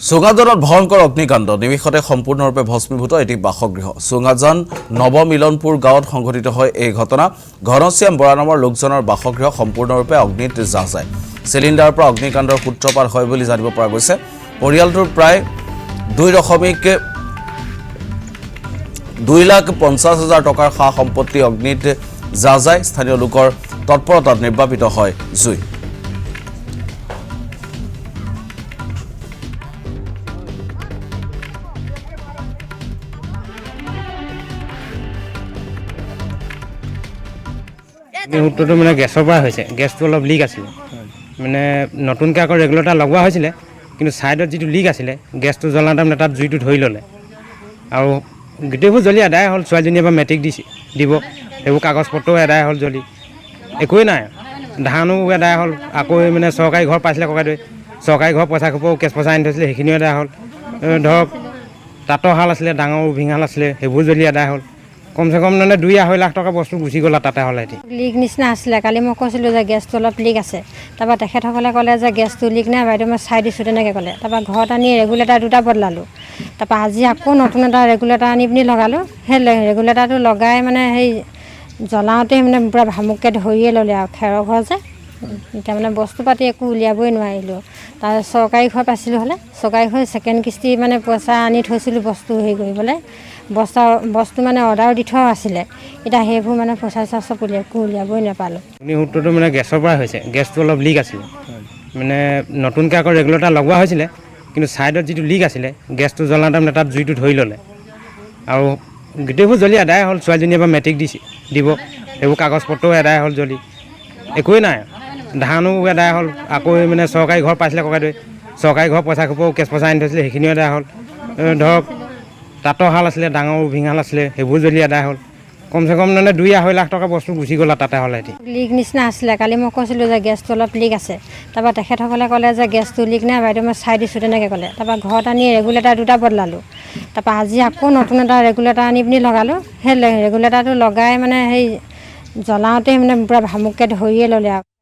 চুঙাজানত ভয়ংকৰ অগ্নিকাণ্ড নিমিষতে সম্পূৰ্ণৰূপে ভস্মীভূত এটি বাসগৃহ চুঙাজান নৱমিলনপুৰ গাঁৱত সংঘটিত হয় এই ঘটনা ঘনশ্যাম বৰা নামৰ লোকজনৰ বাসগৃহ সম্পূৰ্ণৰূপে অগ্নিত জাহ যায় সিলিণ্ডাৰৰ পৰা অগ্নিকাণ্ডৰ সূত্ৰপাত হয় বুলি জানিব পৰা গৈছে পৰিয়ালটোৰ প্ৰায় 2,50,000 টকাৰ সা সম্পত্তি অগ্নিত জাহ যায় স্থানীয় লোকৰ তৎপৰতাত নিৰ্বাপিত হয় জুই উত্তৰটো মানে গেছৰ পৰা হৈছে গেছটো অলপ লিক আছিল মানে নতুনকৈ আকৌ ৰেগুলেটাৰ লগোৱা হৈছিলে কিন্তু ছাইডত যিটো লিক আছিলে গেছটো জ্বলাওঁতে মানে তাত জুইটো ধৰি ল'লে আৰু গোটেইবোৰ জ্বলি আদায় হ'ল ছোৱালীজনীয়ে এবাৰ মেট্ৰিক দিব সেইবোৰ কাগজ পত্ৰও আদায় হ'ল জ্বলি একোৱেই নাই ধানো আদায় হ'ল আকৌ মানে চৰকাৰী ঘৰ পাইছিলে ককাইদেৱে চৰকাৰী ঘৰ পইচা খোপাও কেছ পইচা আনি থৈছিলে সেইখিনিও আদায় হ'ল ধৰক তাঁতৰ শাল আছিলে ডাঙৰ উভিঙাল আছিলে সেইবোৰ জ্বলি আদায় হ'ল কমচে কম মানে 2-2.5 লাখ টকা বস্তু গুচি গ'ল তাতে হ'লে লিক নিচিনা আছিলে কালি মই কৈছিলোঁ যে গেছটো অলপ লিক আছে তাৰপৰা তেখেতসকলে ক'লে যে গেছটো লিক নাই বাইদেউ মই চাই দিছোঁ তেনেকৈ ক'লে তাৰপৰা ঘৰত আনি ৰেগুলেটাৰ দুটা বদলালোঁ তাৰপৰা আজি আকৌ নতুন এটা ৰেগুলেটাৰ আনি পিনি লগালোঁ সেই ৰেগুলেটাৰটো লগাই মানে সেই জ্বলাওঁতেই মানে পূৰা ভামুককৈ ধৰিয়ে ল'লে আৰু খেৰৰ ঘৰ যে এতিয়া মানে বস্তু পাতি একো উলিয়াবই নোৱাৰিলোঁ তাৰ চৰকাৰী ঘৰ পাইছিলোঁ হ'লে চৰকাৰী ঘৰ ছেকেণ্ড কিস্তি মানে পইচা আনি থৈছিলোঁ বস্তু হেৰি কৰিবলৈ বস্তু মানে অৰ্ডাৰ দি থোৱা আছিলে এতিয়া সেইবোৰ মানে পইচা চব উলিয়াবই নাপালোঁ উত্তৰটো মানে গেছৰ পৰা হৈছে গেছটো অলপ লিক আছিল মানে নতুনকৈ আকৌ ৰেগুলেটাৰ লগোৱা হৈছিলে কিন্তু ছাইডত যিটো লিক আছিলে গেছটো জ্বলাওঁতে মানে তাত জুইটো ধৰি ল'লে আৰু গোটেইবোৰ জ্বলি আদায় হ'ল ছোৱালীজনীয়ে এবাৰ মেট্ৰিক দিব সেইবোৰ কাগজ পত্ৰও আদায় হ'ল জ্বলি একোৱেই নাই ধানো আদায় হ'ল আকৌ মানে চৰকাৰী ঘৰ পাইছিলে ককাইদেৱে চৰকাৰী ঘৰ পইচা খোপাও কেছ পইচা আনি থৈছিলে সেইখিনিও আদায় হ'ল ধৰক তাঁতৰ শাল আছিলে ডাঙৰ উভিঙাল আছিলে সেইবোৰ জ্বলি আদায় হ'ল কমচে কম মানে 2-2.5 লাখ টকা বস্তু গুচি গ'ল তাতে হ'লে লিক নিচিনা আছিলে কালি মই কৈছিলোঁ যে গেছটো অলপ লিক আছে তাৰপৰা তেখেতসকলে ক'লে যে গেছটো লিক নাই বাইদেউ মই চাই দিছোঁ তেনেকৈ ক'লে তাৰপৰা ঘৰত আনি ৰেগুলেটাৰ দুটা বদলালোঁ তাৰপৰা আজি আকৌ নতুন এটা ৰেগুলেটাৰ আনি পিনি লগালোঁ সেই ৰেগুলেটাৰটো লগাই মানে সেই জ্বলাওঁতেই মানে পূৰা ভামুককৈ ধৰিয়ে ল'লে আৰু